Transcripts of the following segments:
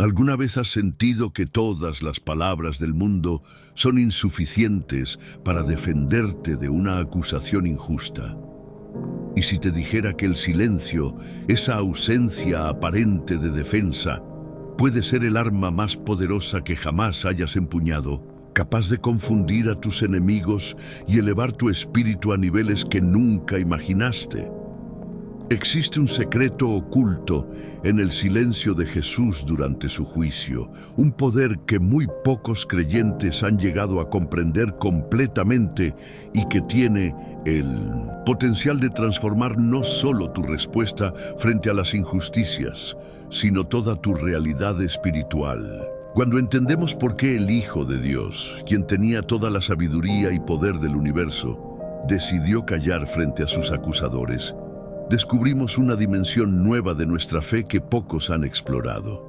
¿Alguna vez has sentido que todas las palabras del mundo son insuficientes para defenderte de una acusación injusta? Y si te dijera que el silencio, esa ausencia aparente de defensa, puede ser el arma más poderosa que jamás hayas empuñado, capaz de confundir a tus enemigos y elevar tu espíritu a niveles que nunca imaginaste? Existe un secreto oculto en el silencio de Jesús durante su juicio, un poder que muy pocos creyentes han llegado a comprender completamente y que tiene el potencial de transformar no solo tu respuesta frente a las injusticias, sino toda tu realidad espiritual. Cuando entendemos por qué el Hijo de Dios, quien tenía toda la sabiduría y poder del universo, decidió callar frente a sus acusadores, descubrimos una dimensión nueva de nuestra fe que pocos han explorado.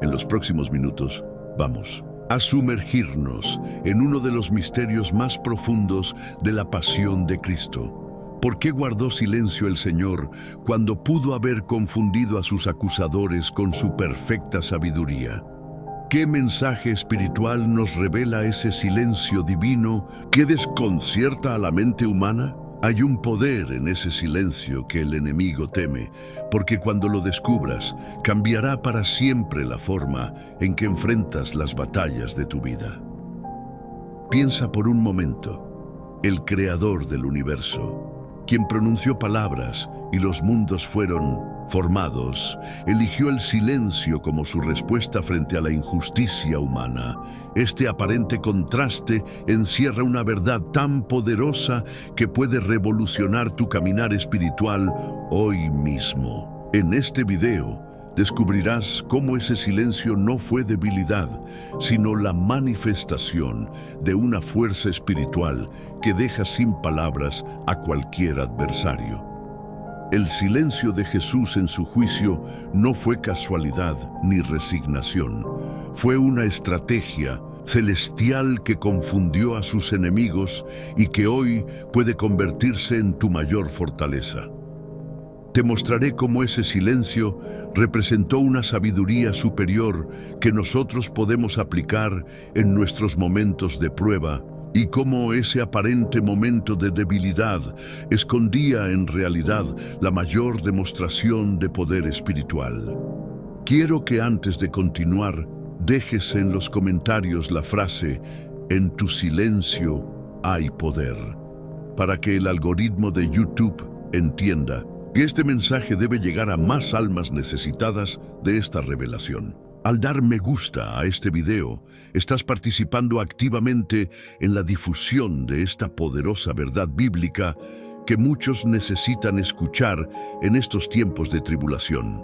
En los próximos minutos, vamos a sumergirnos en uno de los misterios más profundos de la pasión de Cristo. ¿Por qué guardó silencio el Señor cuando pudo haber confundido a sus acusadores con su perfecta sabiduría? ¿Qué mensaje espiritual nos revela ese silencio divino que desconcierta a la mente humana? Hay un poder en ese silencio que el enemigo teme, porque cuando lo descubras, cambiará para siempre la forma en que enfrentas las batallas de tu vida. Piensa por un momento, el creador del universo, quien pronunció palabras y los mundos fueron formados, eligió el silencio como su respuesta frente a la injusticia humana. Este aparente contraste encierra una verdad tan poderosa que puede revolucionar tu caminar espiritual hoy mismo. En este video descubrirás cómo ese silencio no fue debilidad, sino la manifestación de una fuerza espiritual que deja sin palabras a cualquier adversario. El silencio de Jesús en su juicio no fue casualidad ni resignación. Fue una estrategia celestial que confundió a sus enemigos y que hoy puede convertirse en tu mayor fortaleza. Te mostraré cómo ese silencio representó una sabiduría superior que nosotros podemos aplicar en nuestros momentos de prueba, y cómo ese aparente momento de debilidad escondía en realidad la mayor demostración de poder espiritual. Quiero que antes de continuar, dejes en los comentarios la frase "En tu silencio hay poder", para que el algoritmo de YouTube entienda que este mensaje debe llegar a más almas necesitadas de esta revelación. Al dar me gusta a este video, estás participando activamente en la difusión de esta poderosa verdad bíblica que muchos necesitan escuchar en estos tiempos de tribulación.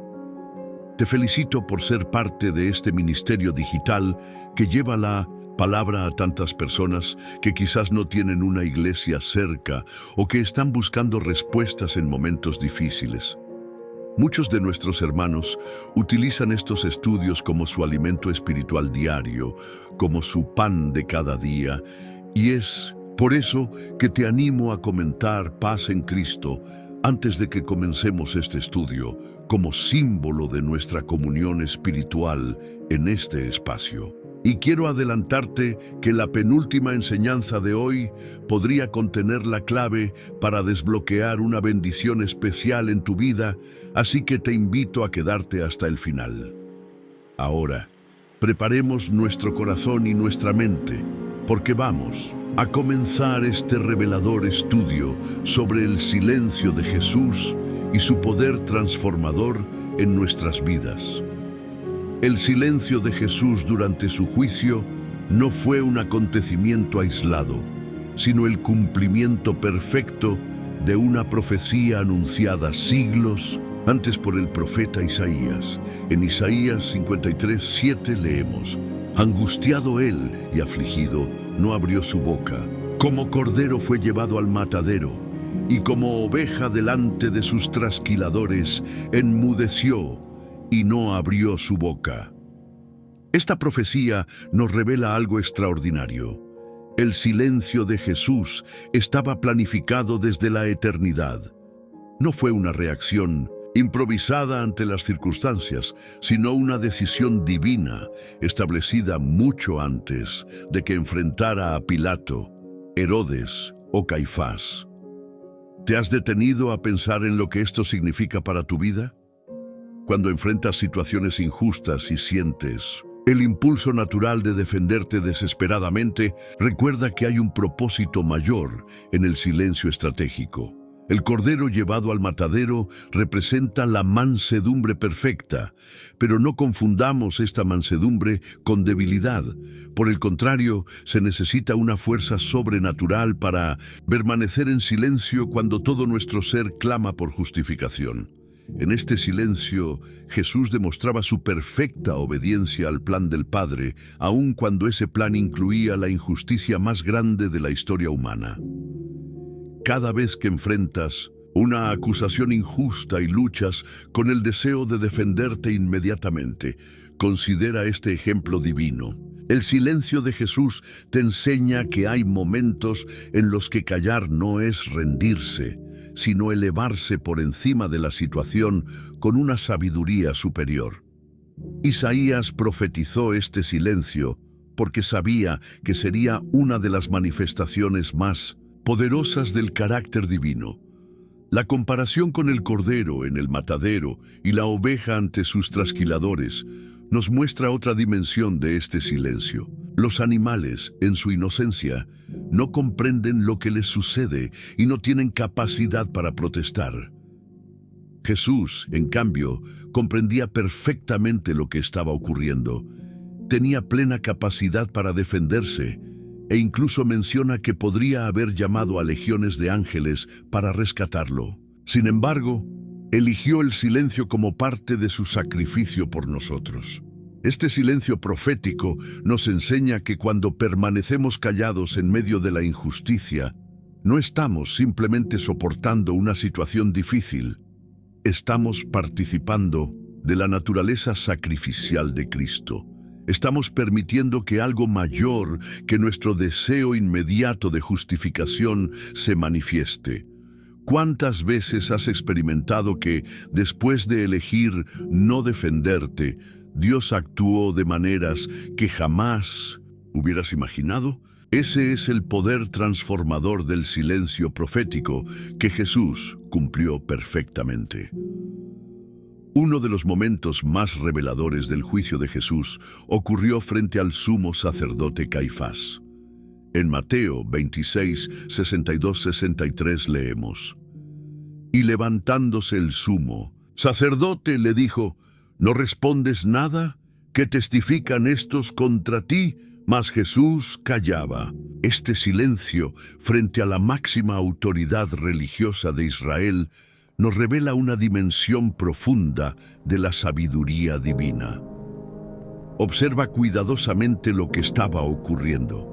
Te felicito por ser parte de este ministerio digital que lleva la palabra a tantas personas que quizás no tienen una iglesia cerca o que están buscando respuestas en momentos difíciles. Muchos de nuestros hermanos utilizan estos estudios como su alimento espiritual diario, como su pan de cada día, y es por eso que te animo a comentar paz en Cristo antes de que comencemos este estudio, como símbolo de nuestra comunión espiritual en este espacio. Y quiero adelantarte que la penúltima enseñanza de hoy podría contener la clave para desbloquear una bendición especial en tu vida, así que te invito a quedarte hasta el final. Ahora, preparemos nuestro corazón y nuestra mente, porque vamos a comenzar este revelador estudio sobre el silencio de Jesús y su poder transformador en nuestras vidas. El silencio de Jesús durante su juicio no fue un acontecimiento aislado, sino el cumplimiento perfecto de una profecía anunciada siglos antes por el profeta Isaías. En Isaías 53:7 leemos: "Angustiado él y afligido, no abrió su boca. Como cordero fue llevado al matadero, y como oveja delante de sus trasquiladores, enmudeció y no abrió su boca". Esta profecía nos revela algo extraordinario. El silencio de Jesús estaba planificado desde la eternidad. No fue una reacción improvisada ante las circunstancias, sino una decisión divina, establecida mucho antes de que enfrentara a Pilato, Herodes o Caifás. ¿Te has detenido a pensar en lo que esto significa para tu vida? Cuando enfrentas situaciones injustas y sientes el impulso natural de defenderte desesperadamente, recuerda que hay un propósito mayor en el silencio estratégico. El cordero llevado al matadero representa la mansedumbre perfecta, pero no confundamos esta mansedumbre con debilidad. Por el contrario, se necesita una fuerza sobrenatural para permanecer en silencio cuando todo nuestro ser clama por justificación. En este silencio, Jesús demostraba su perfecta obediencia al plan del Padre, aun cuando ese plan incluía la injusticia más grande de la historia humana. Cada vez que enfrentas una acusación injusta y luchas con el deseo de defenderte inmediatamente, considera este ejemplo divino. El silencio de Jesús te enseña que hay momentos en los que callar no es rendirse, sino elevarse por encima de la situación con una sabiduría superior. Isaías profetizó este silencio porque sabía que sería una de las manifestaciones más poderosas del carácter divino. La comparación con el cordero en el matadero y la oveja ante sus trasquiladores nos muestra otra dimensión de este silencio. Los animales, en su inocencia, no comprenden lo que les sucede y no tienen capacidad para protestar. Jesús, en cambio, comprendía perfectamente lo que estaba ocurriendo. Tenía plena capacidad para defenderse e incluso menciona que podría haber llamado a legiones de ángeles para rescatarlo. Sin embargo, eligió el silencio como parte de su sacrificio por nosotros. Este silencio profético nos enseña que cuando permanecemos callados en medio de la injusticia, no estamos simplemente soportando una situación difícil, estamos participando de la naturaleza sacrificial de Cristo. Estamos permitiendo que algo mayor que nuestro deseo inmediato de justificación se manifieste. ¿Cuántas veces has experimentado que, después de elegir no defenderte, Dios actuó de maneras que jamás hubieras imaginado? Ese es el poder transformador del silencio profético que Jesús cumplió perfectamente. Uno de los momentos más reveladores del juicio de Jesús ocurrió frente al sumo sacerdote Caifás. En Mateo 26, 62-63 leemos: Y levantándose el sumo sacerdote le dijo: ¿No respondes nada? ¿Qué testifican estos contra ti? Mas Jesús callaba. Este silencio frente a la máxima autoridad religiosa de Israel nos revela una dimensión profunda de la sabiduría divina. Observa cuidadosamente lo que estaba ocurriendo.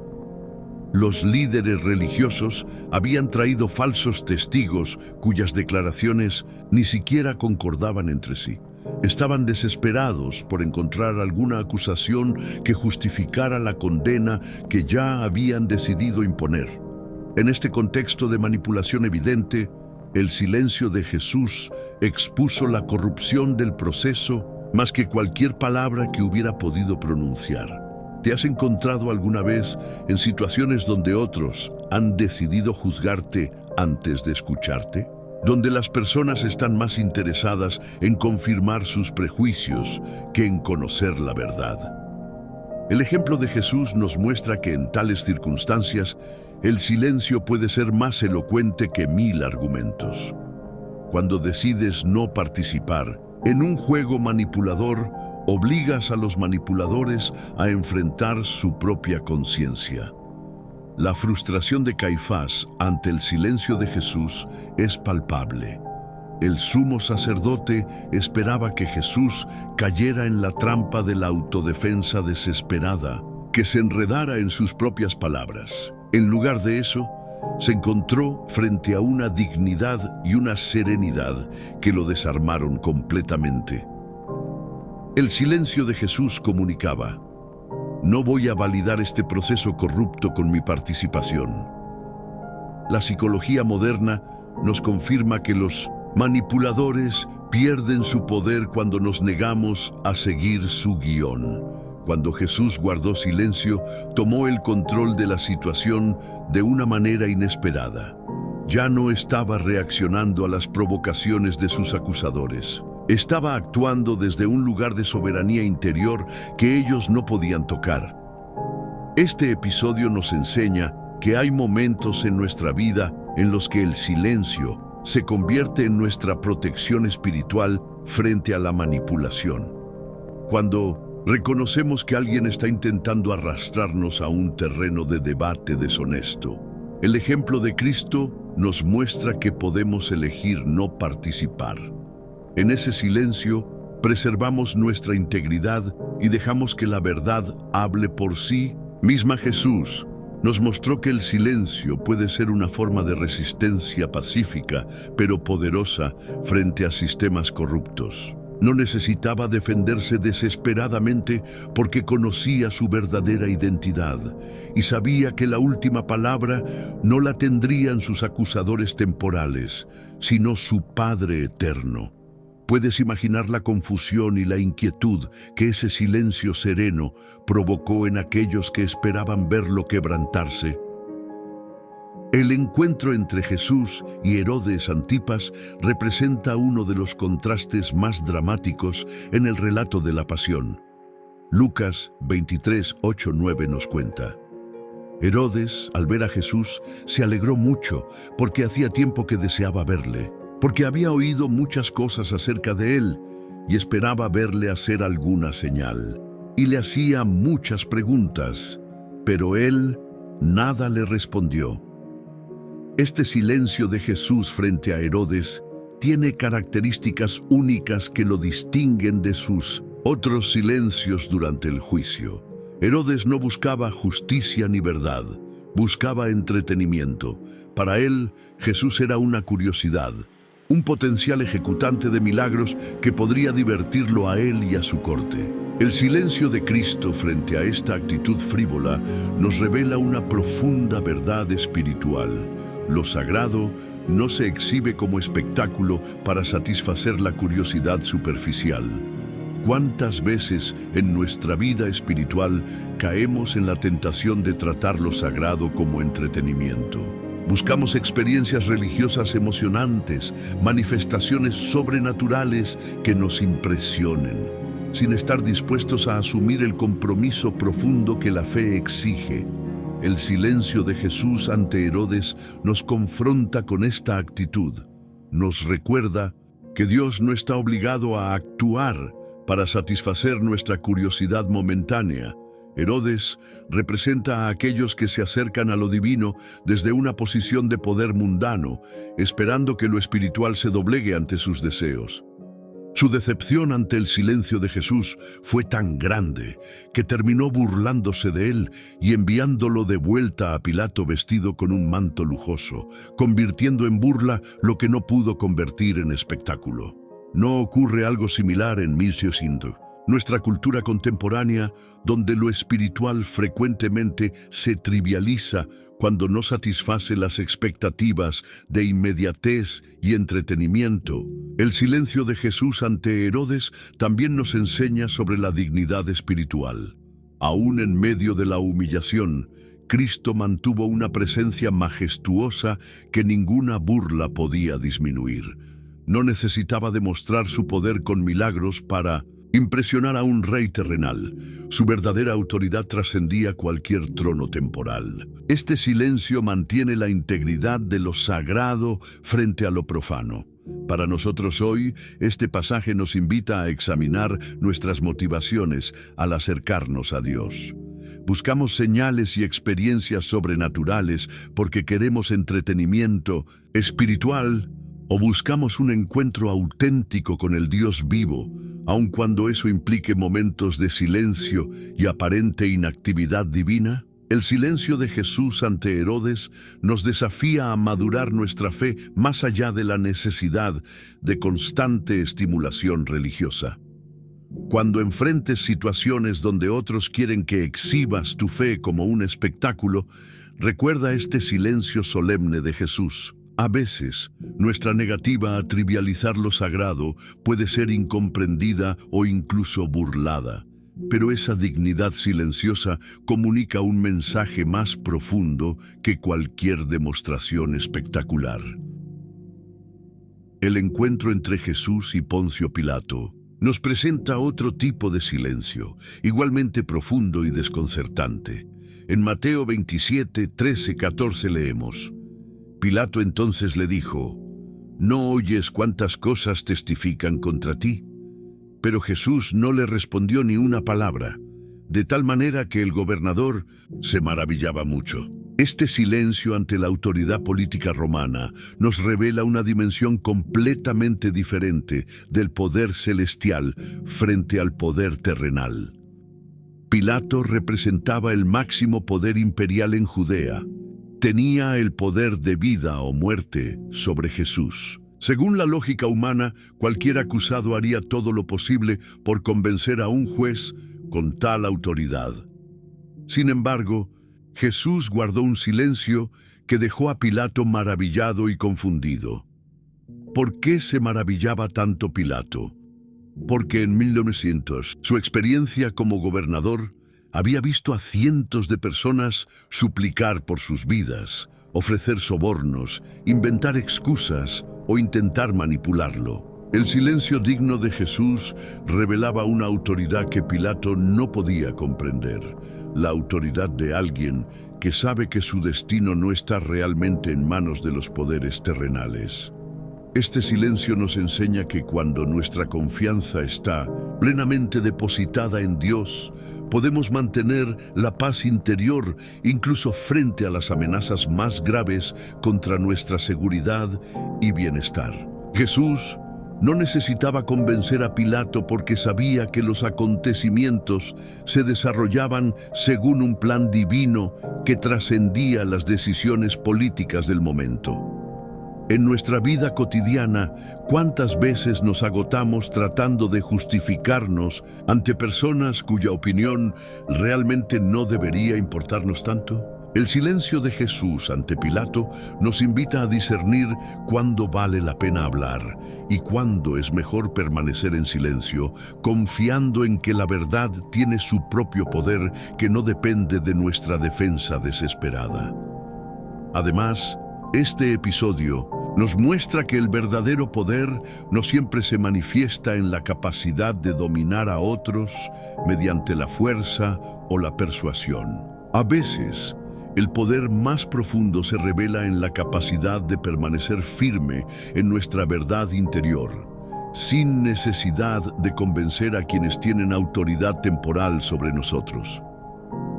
Los líderes religiosos habían traído falsos testigos cuyas declaraciones ni siquiera concordaban entre sí. Estaban desesperados por encontrar alguna acusación que justificara la condena que ya habían decidido imponer. En este contexto de manipulación evidente, el silencio de Jesús expuso la corrupción del proceso más que cualquier palabra que hubiera podido pronunciar. ¿Te has encontrado alguna vez en situaciones donde otros han decidido juzgarte antes de escucharte? Donde las personas están más interesadas en confirmar sus prejuicios que en conocer la verdad. El ejemplo de Jesús nos muestra que en tales circunstancias el silencio puede ser más elocuente que 1000 argumentos. Cuando decides no participar en un juego manipulador, obligas a los manipuladores a enfrentar su propia conciencia. La frustración de Caifás ante el silencio de Jesús es palpable. El sumo sacerdote esperaba que Jesús cayera en la trampa de la autodefensa desesperada, que se enredara en sus propias palabras. En lugar de eso, se encontró frente a una dignidad y una serenidad que lo desarmaron completamente. El silencio de Jesús comunicaba: no voy a validar este proceso corrupto con mi participación. La psicología moderna nos confirma que los Manipuladores pierden su poder cuando nos negamos a seguir su guión. Cuando Jesús guardó silencio, tomó el control de la situación de una manera inesperada. Ya no estaba reaccionando a las provocaciones de sus acusadores. Estaba actuando desde un lugar de soberanía interior que ellos no podían tocar. Este episodio nos enseña que hay momentos en nuestra vida en los que el silencio se convierte en nuestra protección espiritual frente a la manipulación. Cuando reconocemos que alguien está intentando arrastrarnos a un terreno de debate deshonesto, el ejemplo de Cristo nos muestra que podemos elegir no participar. En ese silencio, preservamos nuestra integridad y dejamos que la verdad hable por sí misma. Jesús nos mostró que el silencio puede ser una forma de resistencia pacífica, pero poderosa frente a sistemas corruptos. No necesitaba defenderse desesperadamente porque conocía su verdadera identidad y sabía que la última palabra no la tendrían sus acusadores temporales, sino su Padre eterno. ¿Puedes imaginar la confusión y la inquietud que ese silencio sereno provocó en aquellos que esperaban verlo quebrantarse? El encuentro entre Jesús y Herodes Antipas representa uno de los contrastes más dramáticos en el relato de la pasión. Lucas 23, 8, 9 nos cuenta: Herodes, al ver a Jesús, se alegró mucho porque hacía tiempo que deseaba verle, porque había oído muchas cosas acerca de él y esperaba verle hacer alguna señal. Y le hacía muchas preguntas, pero él nada le respondió. Este silencio de Jesús frente a Herodes tiene características únicas que lo distinguen de sus otros silencios durante el juicio. Herodes no buscaba justicia ni verdad, buscaba entretenimiento. Para él, Jesús era una curiosidad, un potencial ejecutante de milagros que podría divertirlo a él y a su corte. El silencio de Cristo frente a esta actitud frívola nos revela una profunda verdad espiritual. Lo sagrado no se exhibe como espectáculo para satisfacer la curiosidad superficial. ¿Cuántas veces en nuestra vida espiritual caemos en la tentación de tratar lo sagrado como entretenimiento? Buscamos experiencias religiosas emocionantes, manifestaciones sobrenaturales que nos impresionen, sin estar dispuestos a asumir el compromiso profundo que la fe exige. El silencio de Jesús ante Herodes nos confronta con esta actitud. Nos recuerda que Dios no está obligado a actuar para satisfacer nuestra curiosidad momentánea. Herodes representa a aquellos que se acercan a lo divino desde una posición de poder mundano, esperando que lo espiritual se doblegue ante sus deseos. Su decepción ante el silencio de Jesús fue tan grande que terminó burlándose de él y enviándolo de vuelta a Pilato vestido con un manto lujoso, convirtiendo en burla lo que no pudo convertir en espectáculo. ¿No ocurre algo similar en 1600? Nuestra cultura contemporánea, donde lo espiritual frecuentemente se trivializa cuando no satisface las expectativas de inmediatez y entretenimiento. El silencio de Jesús ante Herodes también nos enseña sobre la dignidad espiritual. Aún en medio de la humillación, Cristo mantuvo una presencia majestuosa que ninguna burla podía disminuir. No necesitaba demostrar su poder con milagros para impresionar a un rey terrenal. Su verdadera autoridad trascendía cualquier trono temporal. Este silencio mantiene la integridad de lo sagrado frente a lo profano. Para nosotros hoy, este pasaje nos invita a examinar nuestras motivaciones al acercarnos a Dios. Buscamos señales y experiencias sobrenaturales porque queremos entretenimiento espiritual, o buscamos un encuentro auténtico con el Dios vivo, aun cuando eso implique momentos de silencio y aparente inactividad divina. El silencio de Jesús ante Herodes nos desafía a madurar nuestra fe más allá de la necesidad de constante estimulación religiosa. Cuando enfrentes situaciones donde otros quieren que exhibas tu fe como un espectáculo, recuerda este silencio solemne de Jesús. A veces, nuestra negativa a trivializar lo sagrado puede ser incomprendida o incluso burlada, pero esa dignidad silenciosa comunica un mensaje más profundo que cualquier demostración espectacular. El encuentro entre Jesús y Poncio Pilato nos presenta otro tipo de silencio, igualmente profundo y desconcertante. En Mateo 27, 13, 14 leemos: Pilato entonces le dijo: ¿No oyes cuántas cosas testifican contra ti? Pero Jesús no le respondió ni una palabra, de tal manera que el gobernador se maravillaba mucho. Este silencio ante la autoridad política romana nos revela una dimensión completamente diferente del poder celestial frente al poder terrenal. Pilato representaba el máximo poder imperial en Judea. Tenía el poder de vida o muerte sobre Jesús. Según la lógica humana, cualquier acusado haría todo lo posible por convencer a un juez con tal autoridad. Sin embargo, Jesús guardó un silencio que dejó a Pilato maravillado y confundido. ¿Por qué se maravillaba tanto Pilato? Porque en 1900, su experiencia como gobernador había visto a cientos de personas suplicar por sus vidas, ofrecer sobornos, inventar excusas o intentar manipularlo. El silencio digno de Jesús revelaba una autoridad que Pilato no podía comprender, la autoridad de alguien que sabe que su destino no está realmente en manos de los poderes terrenales. Este silencio nos enseña que cuando nuestra confianza está plenamente depositada en Dios, podemos mantener la paz interior incluso frente a las amenazas más graves contra nuestra seguridad y bienestar. Jesús no necesitaba convencer a Pilato porque sabía que los acontecimientos se desarrollaban según un plan divino que trascendía las decisiones políticas del momento. En nuestra vida cotidiana, ¿cuántas veces nos agotamos tratando de justificarnos ante personas cuya opinión realmente no debería importarnos tanto? El silencio de Jesús ante Pilato nos invita a discernir cuándo vale la pena hablar y cuándo es mejor permanecer en silencio, confiando en que la verdad tiene su propio poder que no depende de nuestra defensa desesperada. Además, este episodio nos muestra que el verdadero poder no siempre se manifiesta en la capacidad de dominar a otros mediante la fuerza o la persuasión. A veces, el poder más profundo se revela en la capacidad de permanecer firme en nuestra verdad interior, sin necesidad de convencer a quienes tienen autoridad temporal sobre nosotros.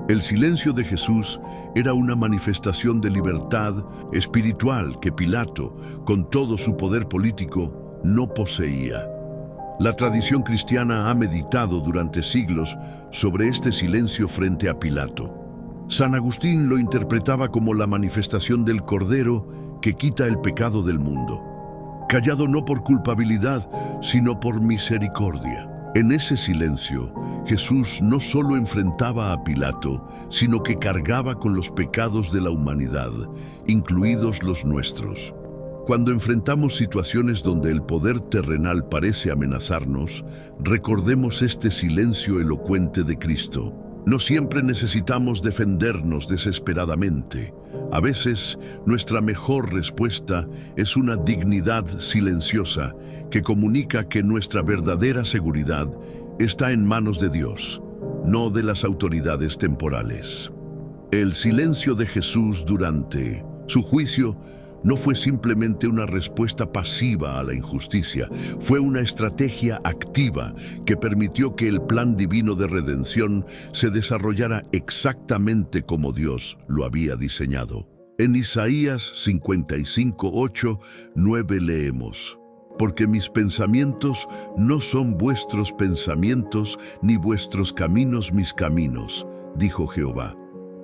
El silencio de Jesús era una manifestación de libertad espiritual que Pilato, con todo su poder político, no poseía. La tradición cristiana ha meditado durante siglos sobre este silencio frente a Pilato. San Agustín lo interpretaba como la manifestación del Cordero que quita el pecado del mundo, callado no por culpabilidad, sino por misericordia. En ese silencio, Jesús no solo enfrentaba a Pilato, sino que cargaba con los pecados de la humanidad, incluidos los nuestros. Cuando enfrentamos situaciones donde el poder terrenal parece amenazarnos, recordemos este silencio elocuente de Cristo. No siempre necesitamos defendernos desesperadamente. A veces, nuestra mejor respuesta es una dignidad silenciosa que comunica que nuestra verdadera seguridad está en manos de Dios, no de las autoridades temporales. El silencio de Jesús durante su juicio no fue simplemente una respuesta pasiva a la injusticia, fue una estrategia activa que permitió que el plan divino de redención se desarrollara exactamente como Dios lo había diseñado. En Isaías 55:8, 9 leemos: Porque mis pensamientos no son vuestros pensamientos, ni vuestros caminos mis caminos, dijo Jehová.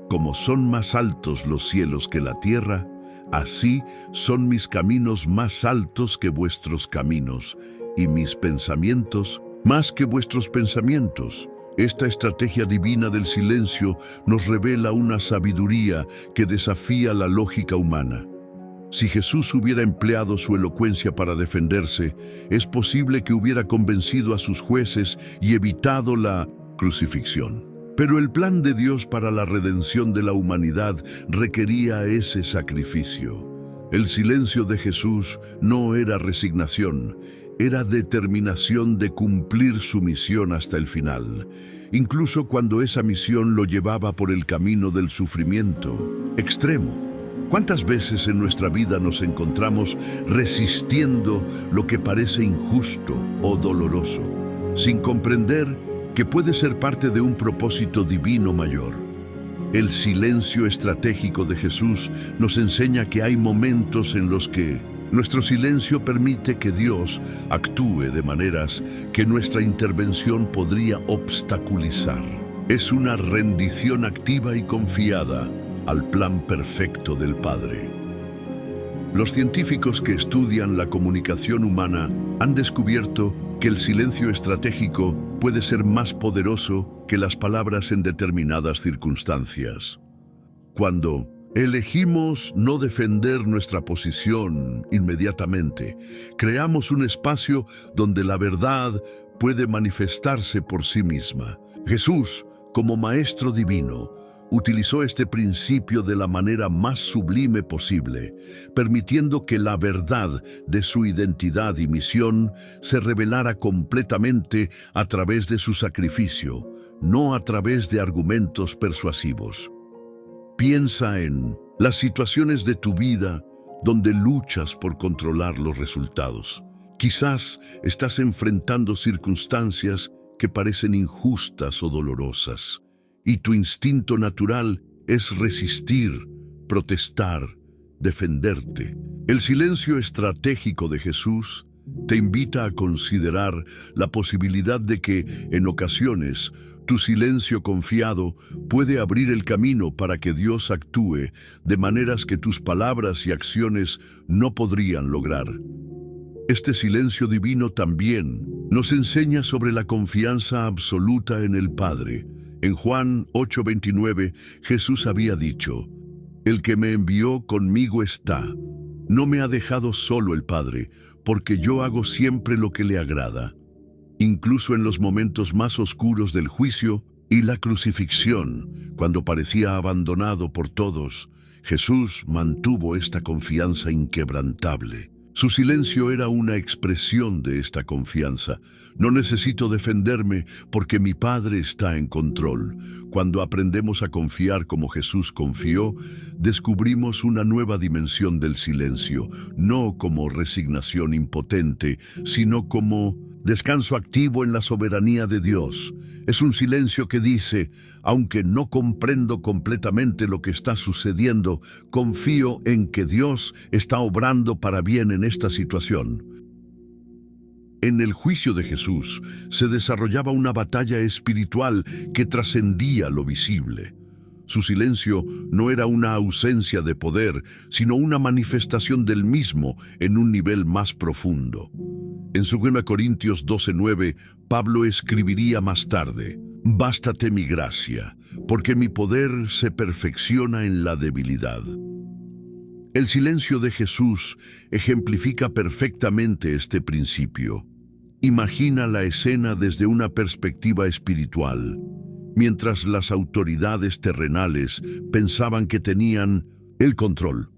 Como son más altos los cielos que la tierra, así son mis caminos más altos que vuestros caminos, y mis pensamientos más que vuestros pensamientos. Esta estrategia divina del silencio nos revela una sabiduría que desafía la lógica humana. Si Jesús hubiera empleado su elocuencia para defenderse, es posible que hubiera convencido a sus jueces y evitado la crucifixión. Pero el plan de Dios para la redención de la humanidad requería ese sacrificio. El silencio de Jesús no era resignación, era determinación de cumplir su misión hasta el final, incluso cuando esa misión lo llevaba por el camino del sufrimiento extremo. ¿Cuántas veces en nuestra vida nos encontramos resistiendo lo que parece injusto o doloroso, sin comprender que puede ser parte de un propósito divino mayor? El silencio estratégico de Jesús nos enseña que hay momentos en los que nuestro silencio permite que Dios actúe de maneras que nuestra intervención podría obstaculizar. Es una rendición activa y confiada al plan perfecto del Padre. Los científicos que estudian la comunicación humana han descubierto que el silencio estratégico puede ser más poderoso que las palabras en determinadas circunstancias. Cuando elegimos no defender nuestra posición inmediatamente, creamos un espacio donde la verdad puede manifestarse por sí misma. Jesús, como Maestro Divino, utilizó este principio de la manera más sublime posible, permitiendo que la verdad de su identidad y misión se revelara completamente a través de su sacrificio, no a través de argumentos persuasivos. Piensa en las situaciones de tu vida donde luchas por controlar los resultados. Quizás estás enfrentando circunstancias que parecen injustas o dolorosas, y tu instinto natural es resistir, protestar, defenderte. El silencio estratégico de Jesús te invita a considerar la posibilidad de que, en ocasiones, tu silencio confiado puede abrir el camino para que Dios actúe de maneras que tus palabras y acciones no podrían lograr. Este silencio divino también nos enseña sobre la confianza absoluta en el Padre. En Juan 8:29, Jesús había dicho: «El que me envió conmigo está. No me ha dejado solo el Padre, porque yo hago siempre lo que le agrada». Incluso en los momentos más oscuros del juicio y la crucifixión, cuando parecía abandonado por todos, Jesús mantuvo esta confianza inquebrantable. Su silencio era una expresión de esta confianza. No necesito defenderme porque mi Padre está en control. Cuando aprendemos a confiar como Jesús confió, descubrimos una nueva dimensión del silencio, no como resignación impotente, sino como descanso activo en la soberanía de Dios. Es un silencio que dice: aunque no comprendo completamente lo que está sucediendo, confío en que Dios está obrando para bien en esta situación. En el juicio de Jesús se desarrollaba una batalla espiritual que trascendía lo visible. Su silencio no era una ausencia de poder, sino una manifestación del mismo en un nivel más profundo. En 2 Corintios 12:9, Pablo escribiría más tarde: «Bástate mi gracia, porque mi poder se perfecciona en la debilidad». El silencio de Jesús ejemplifica perfectamente este principio. Imagina la escena desde una perspectiva espiritual. Mientras las autoridades terrenales pensaban que tenían el control,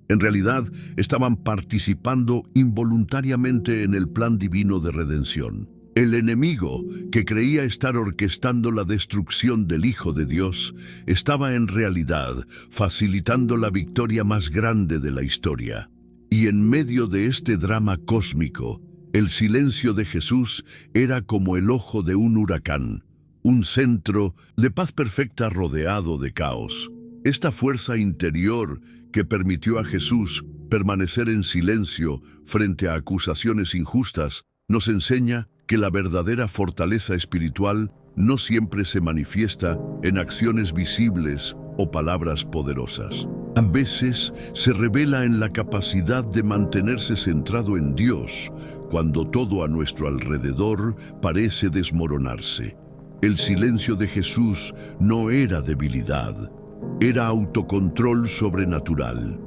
en realidad estaban participando involuntariamente en el plan divino de redención. El enemigo, que creía estar orquestando la destrucción del Hijo de Dios, estaba en realidad facilitando la victoria más grande de la historia. Y en medio de este drama cósmico, el silencio de Jesús era como el ojo de un huracán, un centro de paz perfecta rodeado de caos. Esta fuerza interior que permitió a Jesús permanecer en silencio frente a acusaciones injustas nos enseña que la verdadera fortaleza espiritual no siempre se manifiesta en acciones visibles o palabras poderosas. A veces se revela en la capacidad de mantenerse centrado en Dios cuando todo a nuestro alrededor parece desmoronarse. El silencio de Jesús no era debilidad, era autocontrol sobrenatural.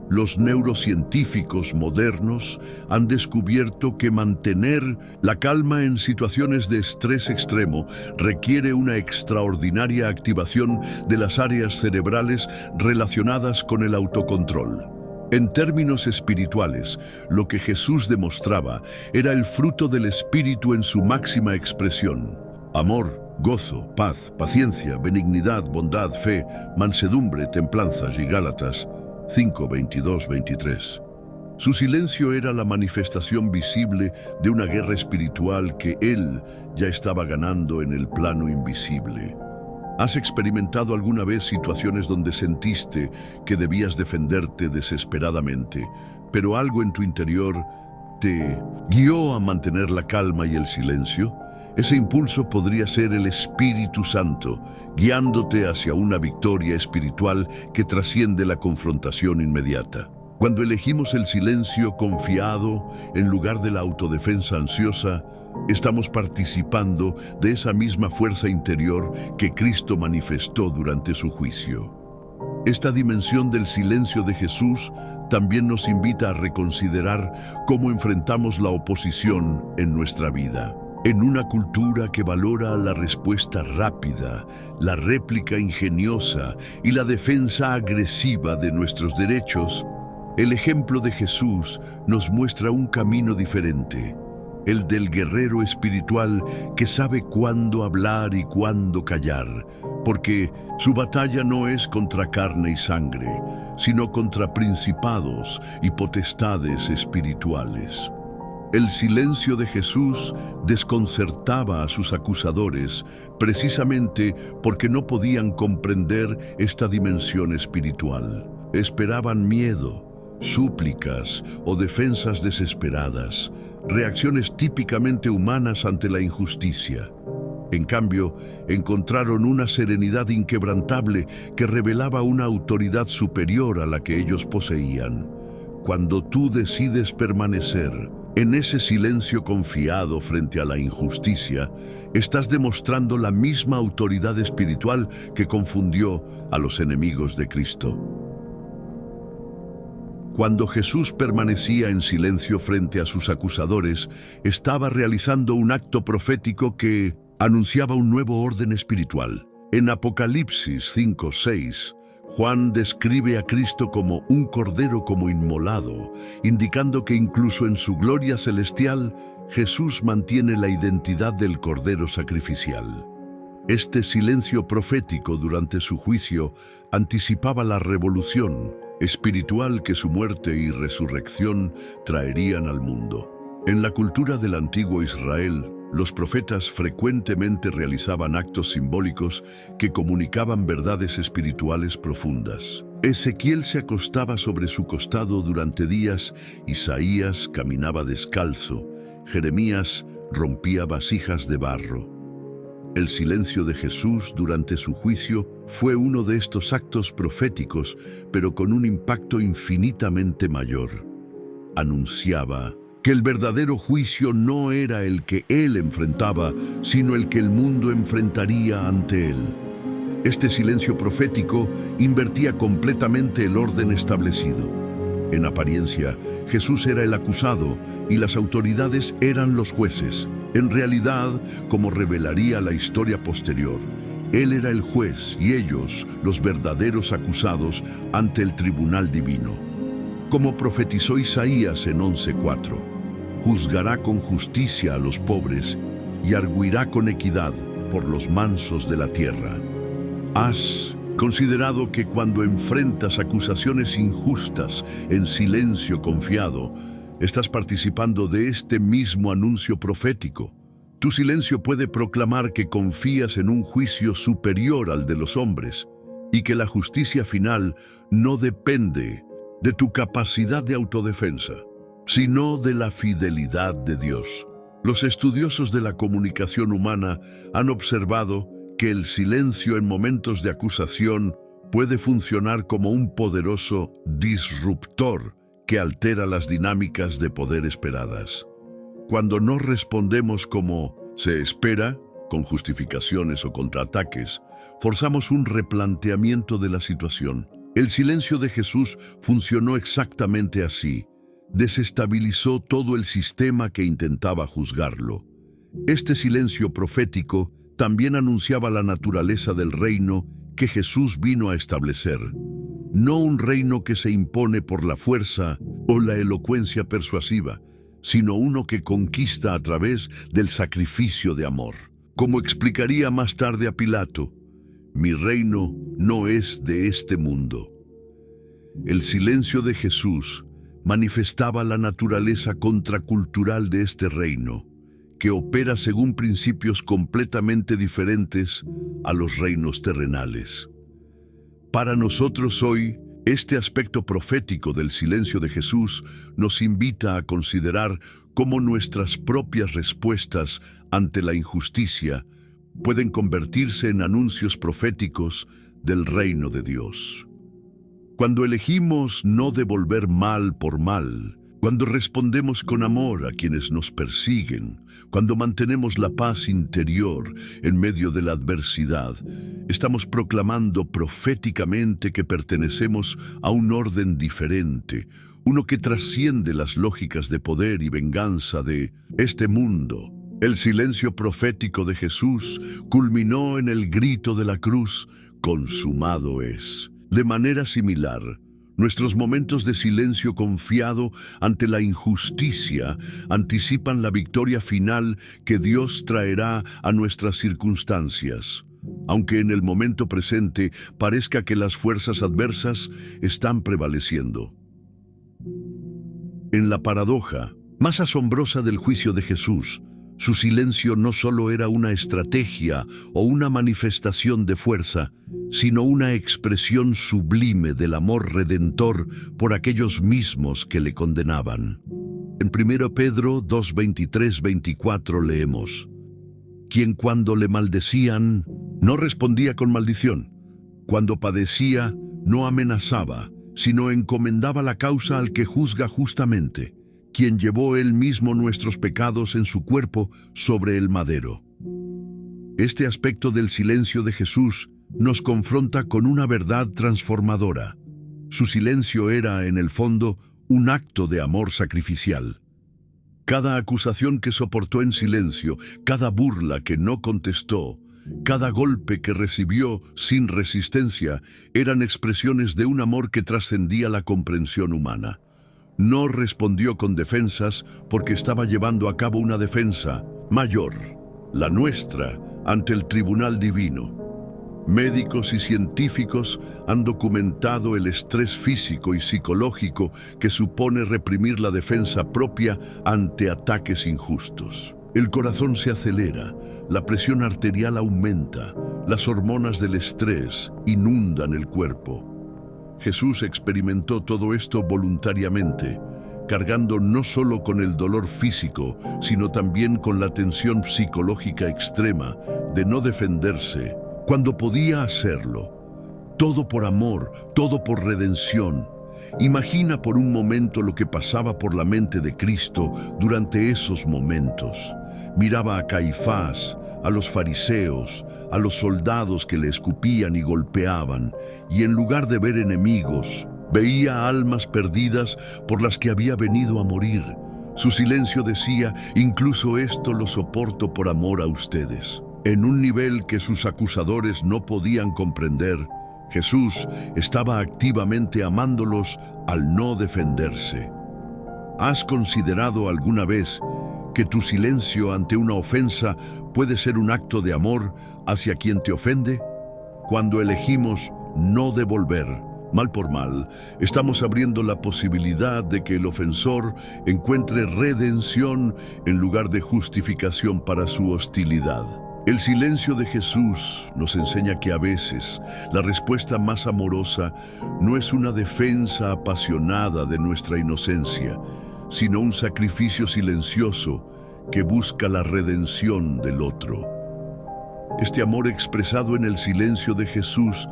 Los neurocientíficos modernos han descubierto que mantener la calma en situaciones de estrés extremo requiere una extraordinaria activación de las áreas cerebrales relacionadas con el autocontrol. En términos espirituales, lo que Jesús demostraba era el fruto del Espíritu en su máxima expresión: amor, gozo, paz, paciencia, benignidad, bondad, fe, mansedumbre, templanza. Y Gálatas 5, 22, 23. Su silencio era la manifestación visible de una guerra espiritual que él ya estaba ganando en el plano invisible. ¿Has experimentado alguna vez situaciones donde sentiste que debías defenderte desesperadamente, pero algo en tu interior te guió a mantener la calma y el silencio? Ese impulso podría ser el Espíritu Santo, guiándote hacia una victoria espiritual que trasciende la confrontación inmediata. Cuando elegimos el silencio confiado en lugar de la autodefensa ansiosa, estamos participando de esa misma fuerza interior que Cristo manifestó durante su juicio. Esta dimensión del silencio de Jesús también nos invita a reconsiderar cómo enfrentamos la oposición en nuestra vida. En una cultura que valora la respuesta rápida, la réplica ingeniosa y la defensa agresiva de nuestros derechos, el ejemplo de Jesús nos muestra un camino diferente, el del guerrero espiritual que sabe cuándo hablar y cuándo callar, porque su batalla no es contra carne y sangre, sino contra principados y potestades espirituales. El silencio de Jesús desconcertaba a sus acusadores precisamente porque no podían comprender esta dimensión espiritual. Esperaban miedo, súplicas o defensas desesperadas, reacciones típicamente humanas ante la injusticia. En cambio, encontraron una serenidad inquebrantable que revelaba una autoridad superior a la que ellos poseían. Cuando tú decides permanecer en ese silencio confiado frente a la injusticia, estás demostrando la misma autoridad espiritual que confundió a los enemigos de Cristo. Cuando Jesús permanecía en silencio frente a sus acusadores, estaba realizando un acto profético que anunciaba un nuevo orden espiritual. En Apocalipsis 5:6, Juan describe a Cristo como un cordero como inmolado, indicando que incluso en su gloria celestial, Jesús mantiene la identidad del cordero sacrificial. Este silencio profético durante su juicio anticipaba la revolución espiritual que su muerte y resurrección traerían al mundo. En la cultura del antiguo Israel, los profetas frecuentemente realizaban actos simbólicos que comunicaban verdades espirituales profundas. Ezequiel se acostaba sobre su costado durante días, Isaías caminaba descalzo, Jeremías rompía vasijas de barro. El silencio de Jesús durante su juicio fue uno de estos actos proféticos, pero con un impacto infinitamente mayor. Anunciaba que el verdadero juicio no era el que él enfrentaba, sino el que el mundo enfrentaría ante él. Este silencio profético invertía completamente el orden establecido. En apariencia, Jesús era el acusado y las autoridades eran los jueces. En realidad, como revelaría la historia posterior, él era el juez y ellos, los verdaderos acusados, ante el tribunal divino. Como profetizó Isaías en 11:4, juzgará con justicia a los pobres y arguirá con equidad por los mansos de la tierra. ¿Has considerado que cuando enfrentas acusaciones injustas en silencio confiado, estás participando de este mismo anuncio profético? Tu silencio puede proclamar que confías en un juicio superior al de los hombres y que la justicia final no depende de tu capacidad de autodefensa, sino de la fidelidad de Dios. Los estudiosos de la comunicación humana han observado que el silencio en momentos de acusación puede funcionar como un poderoso disruptor que altera las dinámicas de poder esperadas. Cuando no respondemos como se espera, con justificaciones o contraataques, forzamos un replanteamiento de la situación. El silencio de Jesús funcionó exactamente así. Desestabilizó todo el sistema que intentaba juzgarlo. Este silencio profético también anunciaba la naturaleza del reino que Jesús vino a establecer. No un reino que se impone por la fuerza o la elocuencia persuasiva, sino uno que conquista a través del sacrificio de amor. Como explicaría más tarde a Pilato, mi reino no es de este mundo. El silencio de Jesús manifestaba la naturaleza contracultural de este reino, que opera según principios completamente diferentes a los reinos terrenales. Para nosotros hoy, este aspecto profético del silencio de Jesús nos invita a considerar cómo nuestras propias respuestas ante la injusticia pueden convertirse en anuncios proféticos del reino de Dios. Cuando elegimos no devolver mal por mal, cuando respondemos con amor a quienes nos persiguen, cuando mantenemos la paz interior en medio de la adversidad, estamos proclamando proféticamente que pertenecemos a un orden diferente, uno que trasciende las lógicas de poder y venganza de este mundo. El silencio profético de Jesús culminó en el grito de la cruz: consumado es. De manera similar, nuestros momentos de silencio confiado ante la injusticia anticipan la victoria final que Dios traerá a nuestras circunstancias, aunque en el momento presente parezca que las fuerzas adversas están prevaleciendo. En la paradoja más asombrosa del juicio de Jesús, su silencio no solo era una estrategia o una manifestación de fuerza, sino una expresión sublime del amor redentor por aquellos mismos que le condenaban. En 1 Pedro 2, 23-24 leemos: quien cuando le maldecían, no respondía con maldición. Cuando padecía, no amenazaba, sino encomendaba la causa al que juzga justamente, quien llevó él mismo nuestros pecados en su cuerpo sobre el madero. Este aspecto del silencio de Jesús nos confronta con una verdad transformadora. Su silencio era, en el fondo, un acto de amor sacrificial. Cada acusación que soportó en silencio, cada burla que no contestó, cada golpe que recibió sin resistencia, eran expresiones de un amor que trascendía la comprensión humana. No respondió con defensas porque estaba llevando a cabo una defensa mayor, la nuestra, ante el tribunal divino. Médicos y científicos han documentado el estrés físico y psicológico que supone reprimir la defensa propia ante ataques injustos. El corazón se acelera, la presión arterial aumenta, las hormonas del estrés inundan el cuerpo. Jesús experimentó todo esto voluntariamente, cargando no solo con el dolor físico, sino también con la tensión psicológica extrema de no defenderse, cuando podía hacerlo. Todo por amor, todo por redención. Imagina por un momento lo que pasaba por la mente de Cristo durante esos momentos. Miraba a Caifás, a los fariseos, a los soldados que le escupían y golpeaban, y en lugar de ver enemigos, veía almas perdidas por las que había venido a morir. Su silencio decía: incluso esto lo soporto por amor a ustedes. En un nivel que sus acusadores no podían comprender, Jesús estaba activamente amándolos al no defenderse. ¿Has considerado alguna vez que tu silencio ante una ofensa puede ser un acto de amor hacia quien te ofende? Cuando elegimos no devolver mal por mal, estamos abriendo la posibilidad de que el ofensor encuentre redención en lugar de justificación para su hostilidad. El silencio de Jesús nos enseña que a veces la respuesta más amorosa no es una defensa apasionada de nuestra inocencia, sino un sacrificio silencioso que busca la redención del otro. Este amor expresado en el silencio de Jesús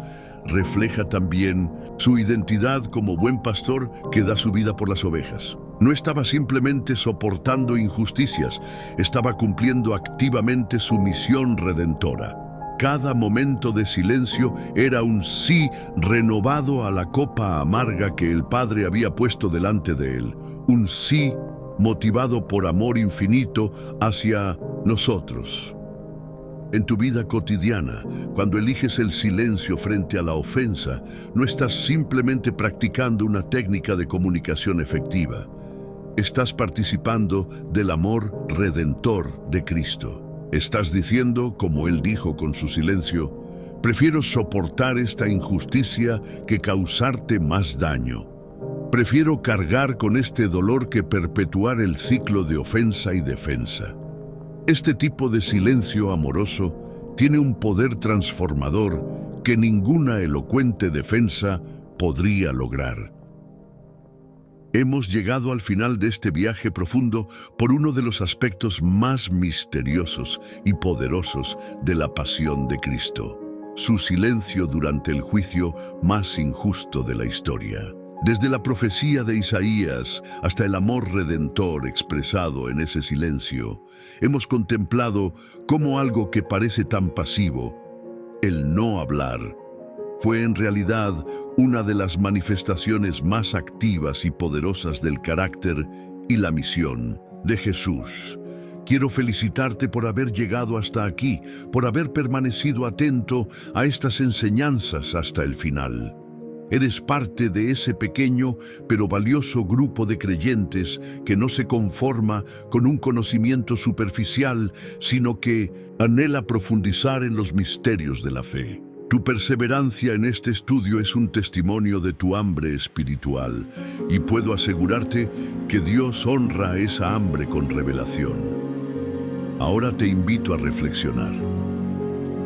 refleja también su identidad como buen pastor que da su vida por las ovejas. No estaba simplemente soportando injusticias, estaba cumpliendo activamente su misión redentora. Cada momento de silencio era un sí renovado a la copa amarga que el Padre había puesto delante de él. Un sí motivado por amor infinito hacia nosotros. En tu vida cotidiana, cuando eliges el silencio frente a la ofensa, no estás simplemente practicando una técnica de comunicación efectiva. Estás participando del amor redentor de Cristo. Estás diciendo, como Él dijo con su silencio, prefiero soportar esta injusticia que causarte más daño. Prefiero cargar con este dolor que perpetuar el ciclo de ofensa y defensa. Este tipo de silencio amoroso tiene un poder transformador que ninguna elocuente defensa podría lograr. Hemos llegado al final de este viaje profundo por uno de los aspectos más misteriosos y poderosos de la pasión de Cristo, su silencio durante el juicio más injusto de la historia. Desde la profecía de Isaías hasta el amor redentor expresado en ese silencio, hemos contemplado cómo algo que parece tan pasivo, el no hablar, fue en realidad una de las manifestaciones más activas y poderosas del carácter y la misión de Jesús. Quiero felicitarte por haber llegado hasta aquí, por haber permanecido atento a estas enseñanzas hasta el final. Eres parte de ese pequeño pero valioso grupo de creyentes que no se conforma con un conocimiento superficial, sino que anhela profundizar en los misterios de la fe. Tu perseverancia en este estudio es un testimonio de tu hambre espiritual, y puedo asegurarte que Dios honra esa hambre con revelación. Ahora te invito a reflexionar.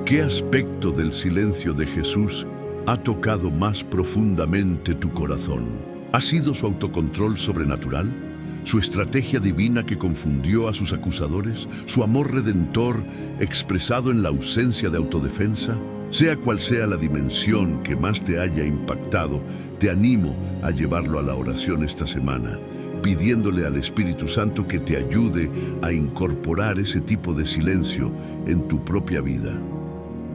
¿Qué aspecto del silencio de Jesús ha tocado más profundamente tu corazón? ¿Ha sido su autocontrol sobrenatural? ¿Su estrategia divina que confundió a sus acusadores? ¿Su amor redentor expresado en la ausencia de autodefensa? Sea cual sea la dimensión que más te haya impactado, te animo a llevarlo a la oración esta semana, pidiéndole al Espíritu Santo que te ayude a incorporar ese tipo de silencio en tu propia vida.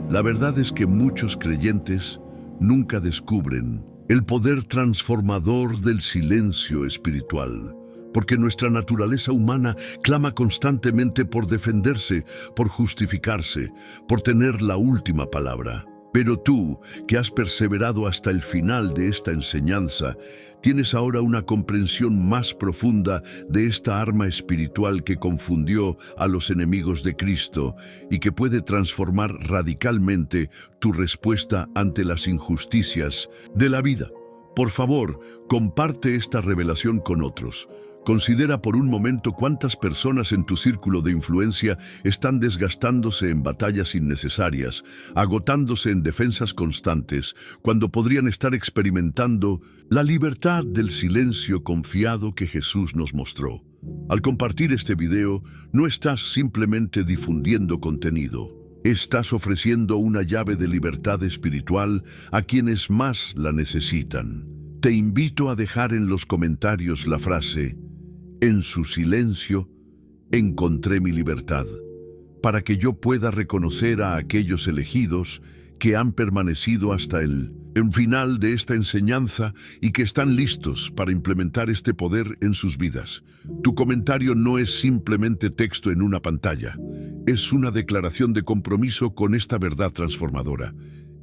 La verdad es que muchos creyentes nunca descubren el poder transformador del silencio espiritual, porque nuestra naturaleza humana clama constantemente por defenderse, por justificarse, por tener la última palabra. Pero tú, que has perseverado hasta el final de esta enseñanza, tienes ahora una comprensión más profunda de esta arma espiritual que confundió a los enemigos de Cristo y que puede transformar radicalmente tu respuesta ante las injusticias de la vida. Por favor, comparte esta revelación con otros. Considera por un momento cuántas personas en tu círculo de influencia están desgastándose en batallas innecesarias, agotándose en defensas constantes, cuando podrían estar experimentando la libertad del silencio confiado que Jesús nos mostró. Al compartir este video, no estás simplemente difundiendo contenido. Estás ofreciendo una llave de libertad espiritual a quienes más la necesitan. Te invito a dejar en los comentarios la frase: en su silencio encontré mi libertad, para que yo pueda reconocer a aquellos elegidos que han permanecido hasta el final de esta enseñanza y que están listos para implementar este poder en sus vidas. Tu comentario no es simplemente texto en una pantalla, es una declaración de compromiso con esta verdad transformadora.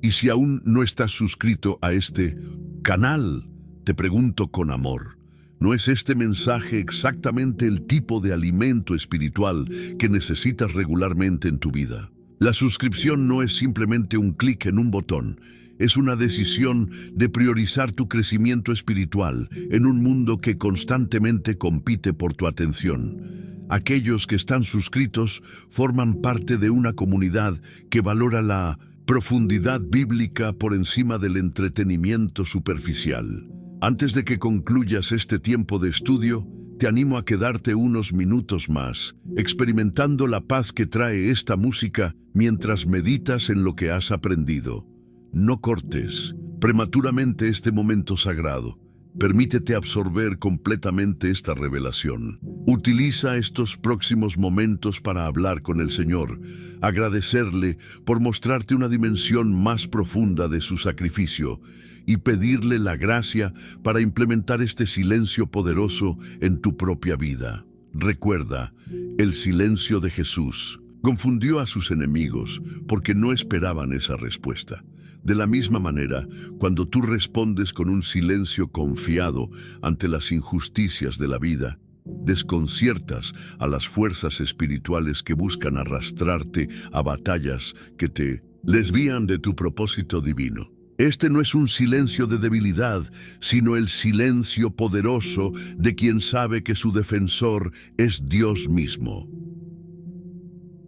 Y si aún no estás suscrito a este canal, te pregunto con amor: ¿no es este mensaje exactamente el tipo de alimento espiritual que necesitas regularmente en tu vida? La suscripción no es simplemente un clic en un botón, es una decisión de priorizar tu crecimiento espiritual en un mundo que constantemente compite por tu atención. Aquellos que están suscritos forman parte de una comunidad que valora la profundidad bíblica por encima del entretenimiento superficial. Antes de que concluyas este tiempo de estudio, te animo a quedarte unos minutos más, experimentando la paz que trae esta música mientras meditas en lo que has aprendido. No cortes prematuramente este momento sagrado. Permítete absorber completamente esta revelación. Utiliza estos próximos momentos para hablar con el Señor, agradecerle por mostrarte una dimensión más profunda de su sacrificio y pedirle la gracia para implementar este silencio poderoso en tu propia vida. Recuerda, el silencio de Jesús confundió a sus enemigos porque no esperaban esa respuesta. De la misma manera, cuando tú respondes con un silencio confiado ante las injusticias de la vida, desconciertas a las fuerzas espirituales que buscan arrastrarte a batallas que te desvían de tu propósito divino. Este no es un silencio de debilidad, sino el silencio poderoso de quien sabe que su defensor es Dios mismo.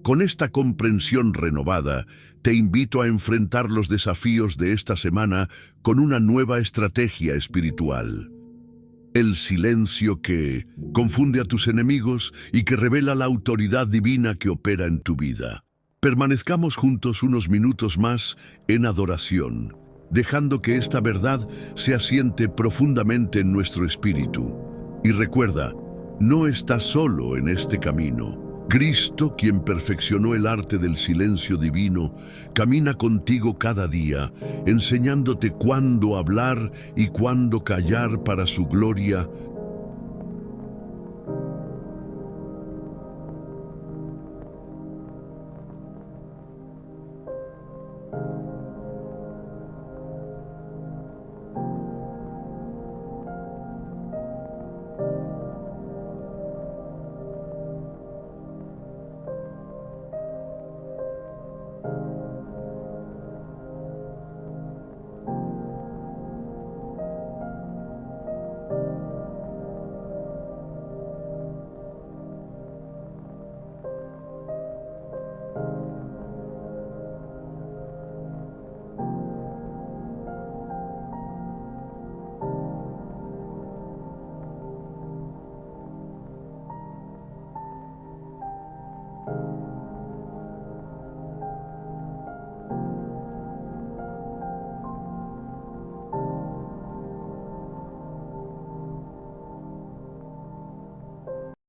Con esta comprensión renovada, te invito a enfrentar los desafíos de esta semana con una nueva estrategia espiritual. El silencio que confunde a tus enemigos y que revela la autoridad divina que opera en tu vida. Permanezcamos juntos unos minutos más en adoración, dejando que esta verdad se asiente profundamente en nuestro espíritu. Y recuerda, no estás solo en este camino. Cristo, quien perfeccionó el arte del silencio divino, camina contigo cada día, enseñándote cuándo hablar y cuándo callar para su gloria